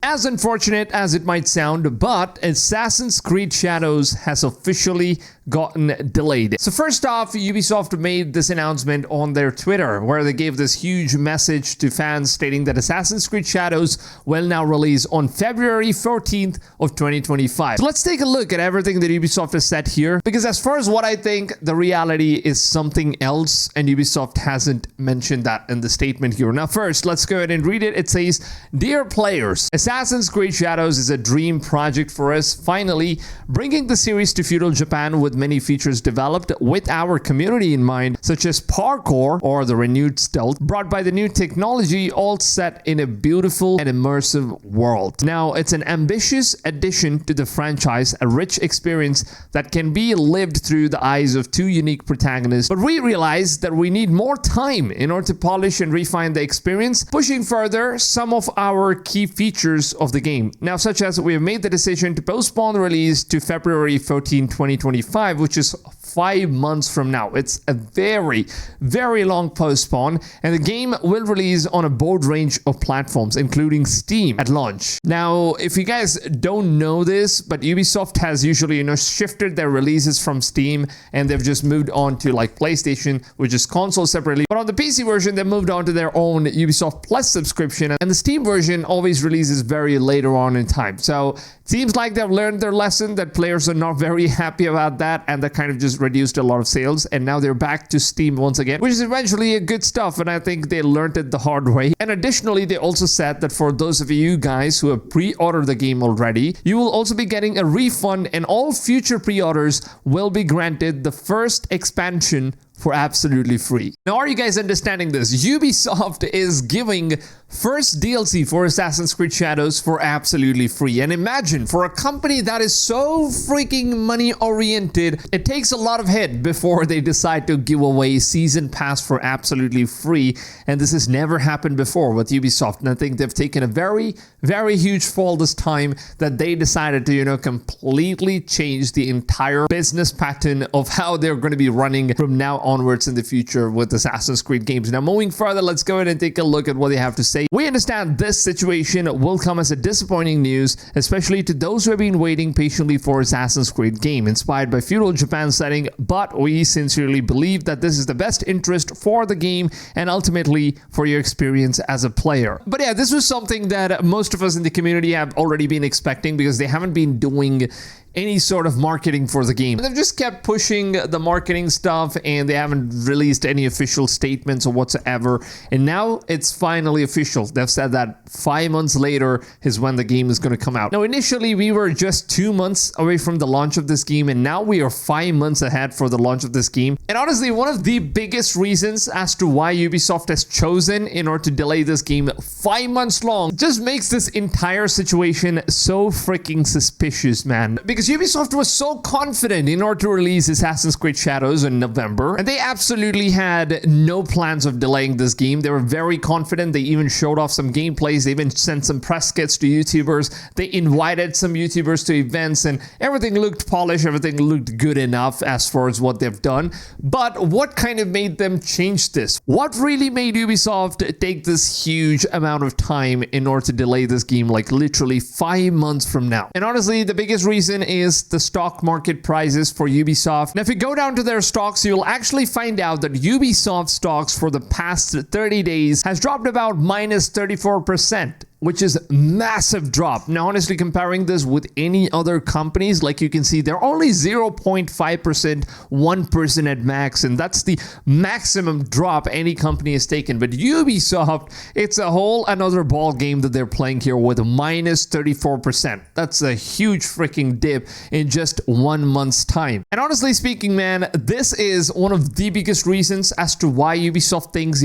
as unfortunate as it might sound, but Assassin's Creed Shadows has officially gotten delayed. So first off, Ubisoft made this announcement on their Twitter where they gave this huge message to fans stating that Assassin's Creed Shadows will now release on February 14th of 2025. So let's take a look at everything that Ubisoft has said here, because as far as what I think, the reality is something else, and Ubisoft hasn't mentioned that in the statement here. Now first, let's go ahead and read it. It says, "Dear players, Assassin's Creed Shadows is a dream project for us, finally bringing the series to feudal Japan with many features developed with our community in mind, such as parkour or the renewed stealth brought by the new technology, all set in a beautiful and immersive world. Now, it's an ambitious addition to the franchise, a rich experience that can be lived through the eyes of two unique protagonists, but we realize that we need more time in order to polish and refine the experience, pushing further some of our key features of the game. Now, such as we have made the decision to postpone the release to February 14, 2025, which is 5 months from now. It's a very, very long postpone, and the game will release on a broad range of platforms, including Steam at launch. Now, if you guys don't know this, but Ubisoft has usually, shifted their releases from Steam, and they've just moved on to like PlayStation, which is console separately. But on the PC version, they moved on to their own Ubisoft Plus subscription, and the Steam version always releases very later on in time. So it seems like they've learned their lesson, that players are not very happy about that, and that kind of just reduced a lot of sales, and now they're back to Steam once again, which is eventually a good stuff, and I think they learned it the hard way. And additionally, they also said that for those of you guys who have pre-ordered the game already, you will also be getting a refund, and all future pre-orders will be granted the first expansion for absolutely free. Now, are you guys understanding this? Ubisoft is giving first DLC for Assassin's Creed Shadows for absolutely free. And imagine, for a company that is so freaking money oriented, it takes a lot of hit before they decide to give away season pass for absolutely free. And this has never happened before with Ubisoft. And I think they've taken a very, very huge fall this time, that they decided to, completely change the entire business pattern of how they're going to be running from now onwards in the future with Assassin's Creed games. Now, moving further, let's go ahead and take a look at what they have to say. We understand this situation will come as a disappointing news, especially to those who have been waiting patiently for Assassin's Creed game inspired by feudal Japan setting, but we sincerely believe that this is the best interest for the game and ultimately for your experience as a player. But yeah, this was something that most of us in the community have already been expecting, because they haven't been doing any sort of marketing for the game. They've just kept pushing the marketing stuff, and they haven't released any official statements or whatsoever. And now it's finally official. They've said that 5 months later is when the game is going to come out. Now, initially, we were just 2 months away from the launch of this game, and now we are 5 months ahead for the launch of this game. And honestly, one of the biggest reasons as to why Ubisoft has chosen in order to delay this game 5 months long just makes this entire situation so freaking suspicious, man. Because Ubisoft was so confident in order to release Assassin's Creed Shadows in November, and they absolutely had no plans of delaying this game. They were very confident. They even showed off some gameplays. They even sent some press kits to YouTubers. They invited some YouTubers to events, and everything looked polished. Everything looked good enough as far as what they've done. But what kind of made them change this? What really made Ubisoft take this huge amount of time in order to delay this game, like literally 5 months from now? And honestly, the biggest reason is the stock market prices for Ubisoft. Now, if you go down to their stocks, you'll actually find out that Ubisoft stocks for the past 30 days has dropped about minus 34%. Which is a massive drop. Now, honestly, comparing this with any other companies, like you can see, they're only 0.5%, 1% at max, and that's the maximum drop any company has taken. But Ubisoft, it's a whole another ball game that they're playing here with minus 34%. That's a huge freaking dip in just 1 month's time. And honestly speaking, man, this is one of the biggest reasons as to why Ubisoft thinks,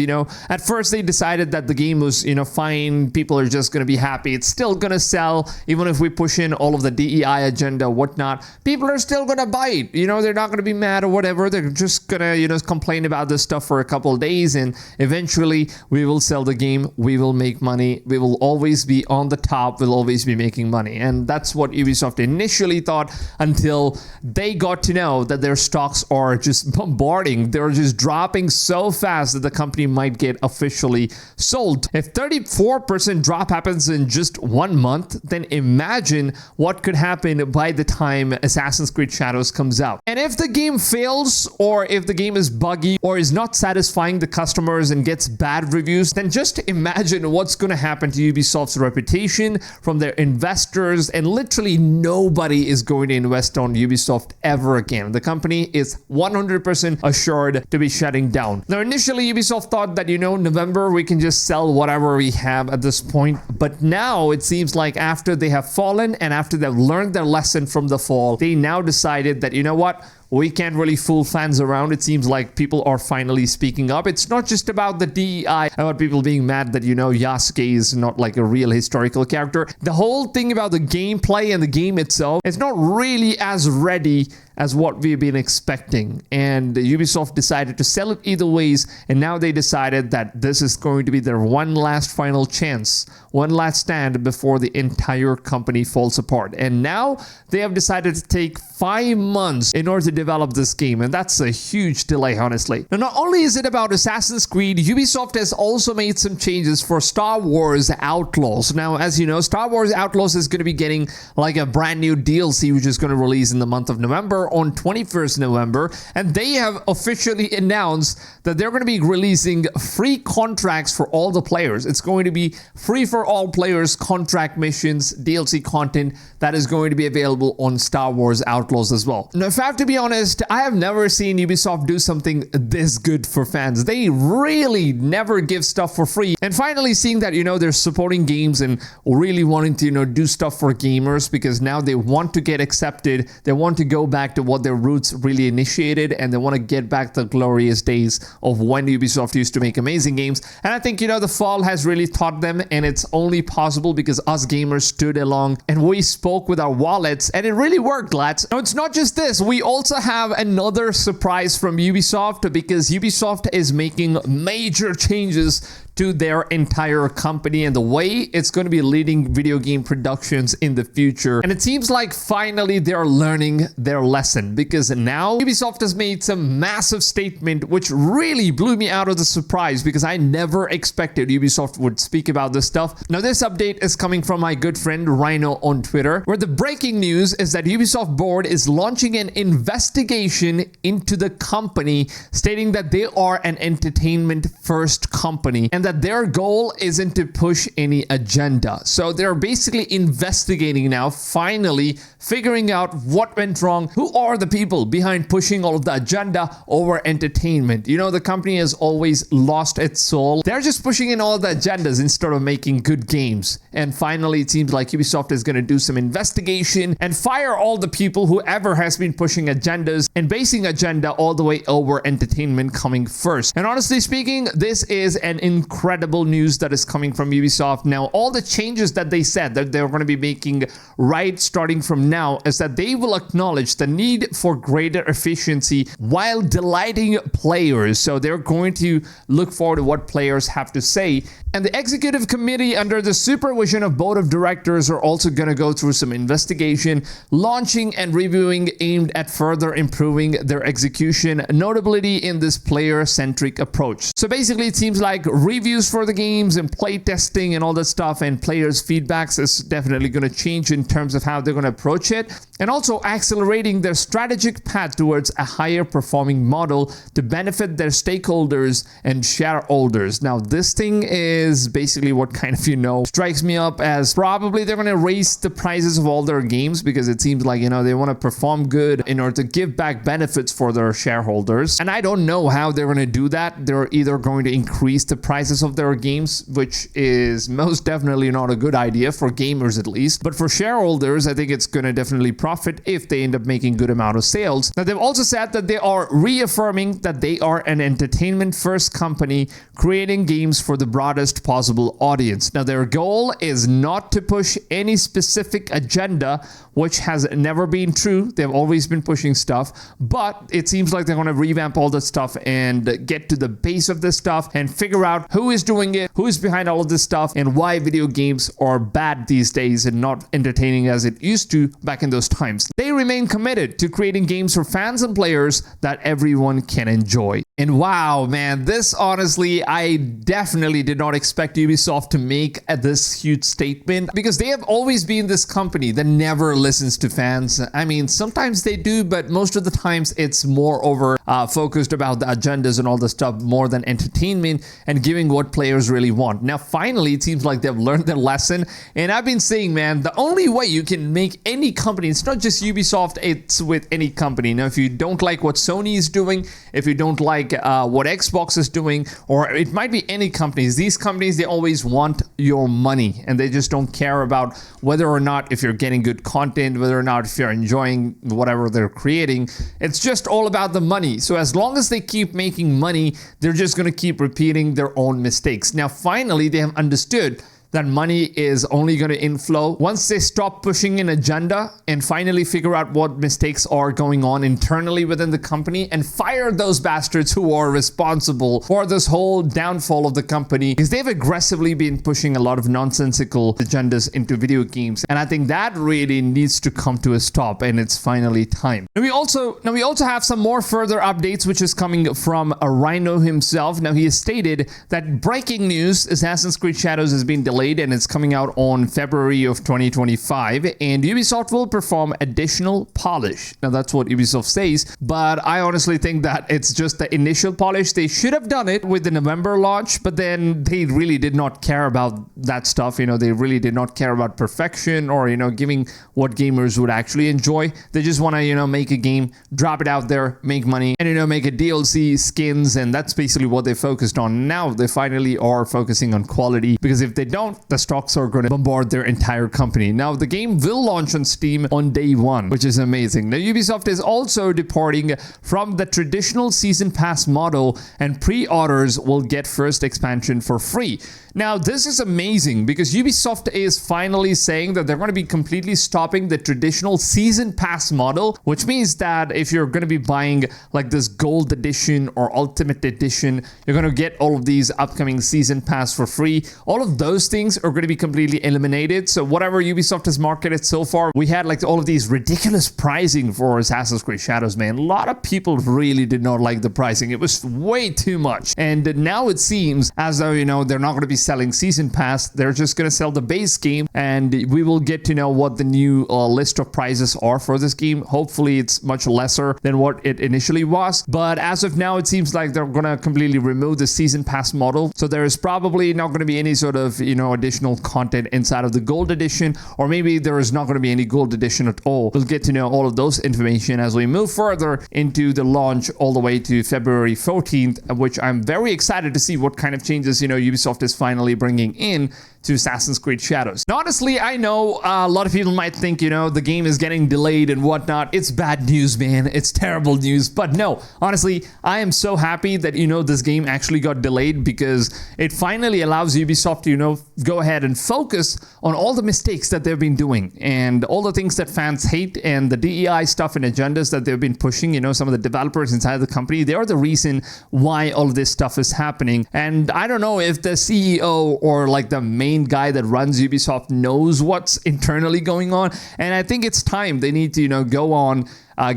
at first they decided that the game was, fine, people are just going to be happy. It's still going to sell, even if we push in all of the DEI agenda, whatnot. People are still going to buy it. They're not going to be mad or whatever. They're just going to, complain about this stuff for a couple of days, and eventually we will sell the game. We will make money. We will always be on the top. We'll always be making money. And that's what Ubisoft initially thought, until they got to know that their stocks are just bombarding. They're just dropping so fast that the company might get officially sold. If 34% drop happens in just 1 month, then imagine what could happen by the time Assassin's Creed Shadows comes out. And if the game fails, or if the game is buggy, or is not satisfying the customers and gets bad reviews, then just imagine what's going to happen to Ubisoft's reputation from their investors, and literally nobody is going to invest on Ubisoft ever again. The company is 100% assured to be shutting down. Now, initially, Ubisoft thought that, November, we can just sell whatever we have at this point. But now it seems like after they have fallen and after they've learned their lesson from the fall, they now decided that, what? We can't really fool fans around. It seems like people are finally speaking up. It's not just about the DEI, about people being mad that, Yasuke is not like a real historical character. The whole thing about the gameplay and the game itself is not really as ready as what we've been expecting. And Ubisoft decided to sell it either ways. And now they decided that this is going to be their one last final chance, one last stand before the entire company falls apart. And now they have decided to take 5 months in order to develop this game. And that's a huge delay, honestly. Now, not only is it about Assassin's Creed, Ubisoft has also made some changes for Star Wars Outlaws. Now, as you know, Star Wars Outlaws is going to be getting like a brand new DLC, which is going to release in the month of November, on 21st November, and they have officially announced that they're going to be releasing free contracts for all the players. It's going to be free for all players, contract missions, DLC content that is going to be available on Star Wars Outlaws as well. Now, if I have to be honest, I have never seen Ubisoft do something this good for fans. They really never give stuff for free. And finally seeing that, they're supporting games and really wanting to, do stuff for gamers, because now they want to get accepted. They want to go back to what their roots really initiated, and they want to get back the glorious days of when Ubisoft used to make amazing games. And I think, the fall has really taught them, and it's only possible because us gamers stood along and we spoke with our wallets, and it really worked, lads. Now, it's not just this. We also have another surprise from Ubisoft, because Ubisoft is making major changes to their entire company and the way it's going to be leading video game productions in the future. And it seems like finally they're learning their lesson, because now Ubisoft has made some massive statement which really blew me out of the surprise, because I never expected Ubisoft would speak about this stuff. Now, this update is coming from my good friend Rhino on Twitter, where the breaking news is that Ubisoft board is launching an investigation into the company, stating that they are an entertainment first company and that their goal isn't to push any agenda. So they're basically investigating now, finally figuring out what went wrong, who are the people behind pushing all of the agenda over entertainment. The company has always lost its soul. They're just pushing in all the agendas instead of making good games. And finally, it seems like Ubisoft is going to do some investigation and fire all the people, whoever has been pushing agendas and basing agenda all the way over entertainment coming first. And honestly speaking, this is an incredible news that is coming from Ubisoft. Now, all the changes that they said that they're going to be making right starting from now is that they will acknowledge the need for greater efficiency while delighting players. So they're going to look forward to what players have to say. And the executive committee, under the supervision of board of directors, are also going to go through some investigation, launching and reviewing aimed at further improving their execution, notably in this player-centric approach. So basically, it seems like reviews for the games and play testing and all that stuff and players' feedbacks is definitely going to change in terms of how they're going to approach it, and also accelerating their strategic path towards a higher performing model to benefit their stakeholders and shareholders. Now, this thing is basically what kind of, strikes me up as probably they're going to raise the prices of all their games, because it seems like, they want to perform good in order to give back benefits for their shareholders. And I don't know how they're going to do that. They're either going to increase the prices of their games, which is most definitely not a good idea for gamers at least. But for shareholders, I think it's going to definitely profit if they end up making good amount of sales. Now, they've also said that they are reaffirming that they are an entertainment first company creating games for the broadest possible audience. Now, their goal is not to push any specific agenda, which has never been true. They've always been pushing stuff, but it seems like they're going to revamp all this stuff and get to the base of this stuff and figure out who who is doing it, who is behind all of this stuff, and why video games are bad these days and not entertaining as it used to back in those times. They remain committed to creating games for fans and players that everyone can enjoy. And wow, man, this honestly, I definitely did not expect Ubisoft to make this huge statement, because they have always been this company that never listens to fans. I mean, sometimes they do, but most of the times it's more over focused about the agendas and all the stuff more than entertainment and giving what players really want. Now, finally, it seems like they've learned their lesson. And I've been saying, man, the only way you can make any company, it's not just Ubisoft, it's with any company. Now, if you don't like what Sony is doing, if you don't like what Xbox is doing, or it might be any companies, these companies, they always want your money, and they just don't care about whether or not if you're getting good content, whether or not if you're enjoying whatever they're creating. It's just all about the money. So as long as they keep making money, they're just going to keep repeating their own mistakes. Now, finally, they have understood that money is only going to inflow once they stop pushing an agenda and finally figure out what mistakes are going on internally within the company and fire those bastards who are responsible for this whole downfall of the company, because they've aggressively been pushing a lot of nonsensical agendas into video games. And I think that really needs to come to a stop, and it's finally time. Now we also have some more further updates, which is coming from Rhino himself. Now, he has stated that breaking news, Assassin's Creed Shadows has been delayed and it's coming out on February of 2025, and Ubisoft will perform additional polish. Now, that's what Ubisoft says, but I honestly think that it's just the initial polish. They should have done it with the November launch, but then they really did not care about that stuff. You know, they really did not care about perfection or, you know, giving what gamers would actually enjoy. They just want to, you know, make a game, drop it out there, make money, and, you know, make a DLC, skins, and that's basically what they focused on. Now they finally are focusing on quality, because if they don't, the stocks are going to bombard their entire company. Now, the game will launch on Steam on day one, which is amazing. Now, Ubisoft is also departing from the traditional season pass model, and pre-orders will get first expansion for free. Now, this is amazing, because Ubisoft is finally saying that they're going to be completely stopping the traditional season pass model, which means that if you're going to be buying like this gold edition or ultimate edition, you're going to get all of these upcoming season pass for free. All of those things are going to be completely eliminated. So whatever Ubisoft has marketed so far, we had like all of these ridiculous pricing for Assassin's Creed Shadows, man. A lot of people really did not like the pricing. It was way too much. And now it seems as though, you know, they're not going to be selling season pass. They're just going to sell the base game, and we will get to know what the new list of prices are for this game. Hopefully it's much lesser than what it initially was, but as of now, it seems like they're going to completely remove the season pass model. So there is probably not going to be any sort of, you know, additional content inside of the gold edition, or maybe there is not going to be any gold edition at all. We'll get to know all of those information as we move further into the launch all the way to February 14th, which I'm very excited to see what kind of changes, you know, Ubisoft is finally bringing in to Assassin's Creed Shadows. Now, honestly, I know a lot of people might think, you know, the game is getting delayed and whatnot. It's bad news, man. It's terrible news. But no, honestly, I am so happy that, you know, this game actually got delayed, because it finally allows Ubisoft to, you know, go ahead and focus on all the mistakes that they've been doing and all the things that fans hate, and the DEI stuff and agendas that they've been pushing. You know, some of the developers inside the company, they are the reason why all of this stuff is happening. And I don't know if the CEO or like the main guy that runs Ubisoft knows what's internally going on. And I think it's time they need to, you know, go on,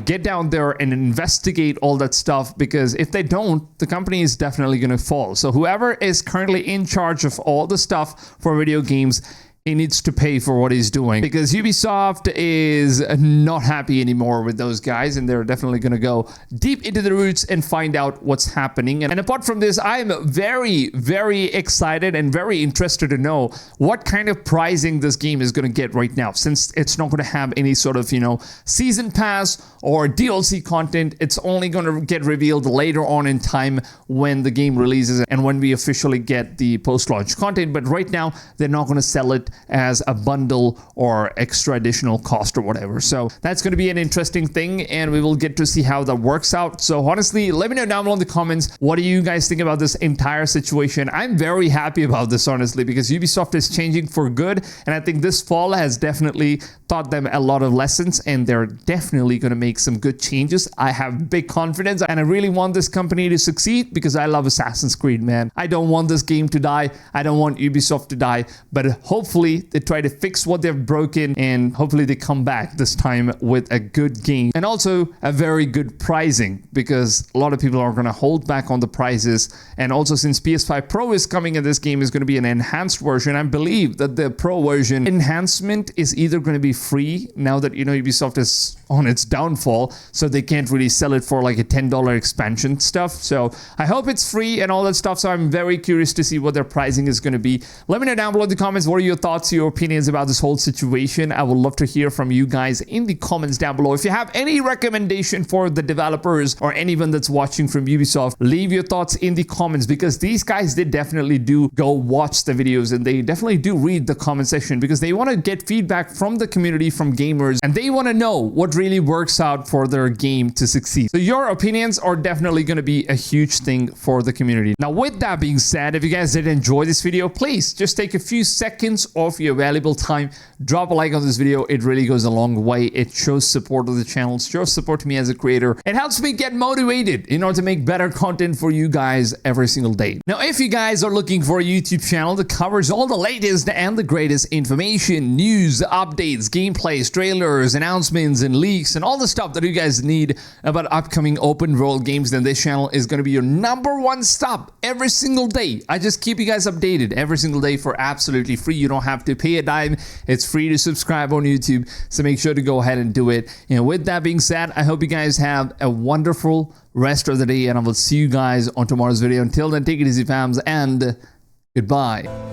get down there and investigate all that stuff, because if they don't, the company is definitely going to fall. So whoever is currently in charge of all the stuff for video games, he needs to pay for what he's doing, because Ubisoft is not happy anymore with those guys, and they're definitely going to go deep into the roots and find out what's happening. And apart from this, I'm very, very excited and very interested to know what kind of pricing this game is going to get right now, since it's not going to have any sort of, you know, season pass or DLC content. It's only going to get revealed later on in time when the game releases and when we officially get the post-launch content. But right now, they're not going to sell it as a bundle or extra additional cost or whatever. So that's going to be an interesting thing, and we will get to see how that works out. So honestly, let me know down below in the comments, what do you guys think about this entire situation? I'm very happy about this, honestly, because Ubisoft is changing for good, and I think this fall has definitely taught them a lot of lessons, and they're definitely going to make some good changes. I have big confidence, and I really want this company to succeed because I love Assassin's Creed, man. I don't want this game to die. I don't want Ubisoft to die, but hopefully they try to fix what they've broken, and hopefully they come back this time with a good game and also a very good pricing, because a lot of people are going to hold back on the prices. And also, since PS5 Pro is coming and this game is going to be an enhanced version, I believe that the Pro version enhancement is either going to be free now that, you know, Ubisoft is on its downfall, so they can't really sell it for like a $10 expansion stuff. So I hope it's free and all that stuff. So I'm very curious to see what their pricing is going to be. Let me know down below in the comments, what are your thoughts, your opinions about this whole situation. I would love to hear from you guys in the comments down below. If you have any recommendation for the developers or anyone that's watching from Ubisoft, leave your thoughts in the comments, because these guys, they definitely do go watch the videos, and they definitely do read the comment section, because they want to get feedback from the community, from gamers, and they want to know what really works out for their game to succeed. So your opinions are definitely going to be a huge thing for the community. Now, with that being said, if you guys did enjoy this video, please just take a few seconds of your valuable time, drop a like on this video. It really goes a long way. It shows support of the channel, shows support to me as a creator. It helps me get motivated in order to make better content for you guys every single day. Now, if you guys are looking for a YouTube channel that covers all the latest and the greatest information, news, updates, gameplays, trailers, announcements, and leaks, and all the stuff that you guys need about upcoming open world games, then this channel is going to be your #1 stop every single day. I just keep you guys updated every single day for absolutely free. You don't have to pay a dime. It's free to subscribe on YouTube, so make sure to go ahead and do it. And with that being said, I hope you guys have a wonderful rest of the day, and I will see you guys on tomorrow's video. Until then, take it easy, fams, and goodbye.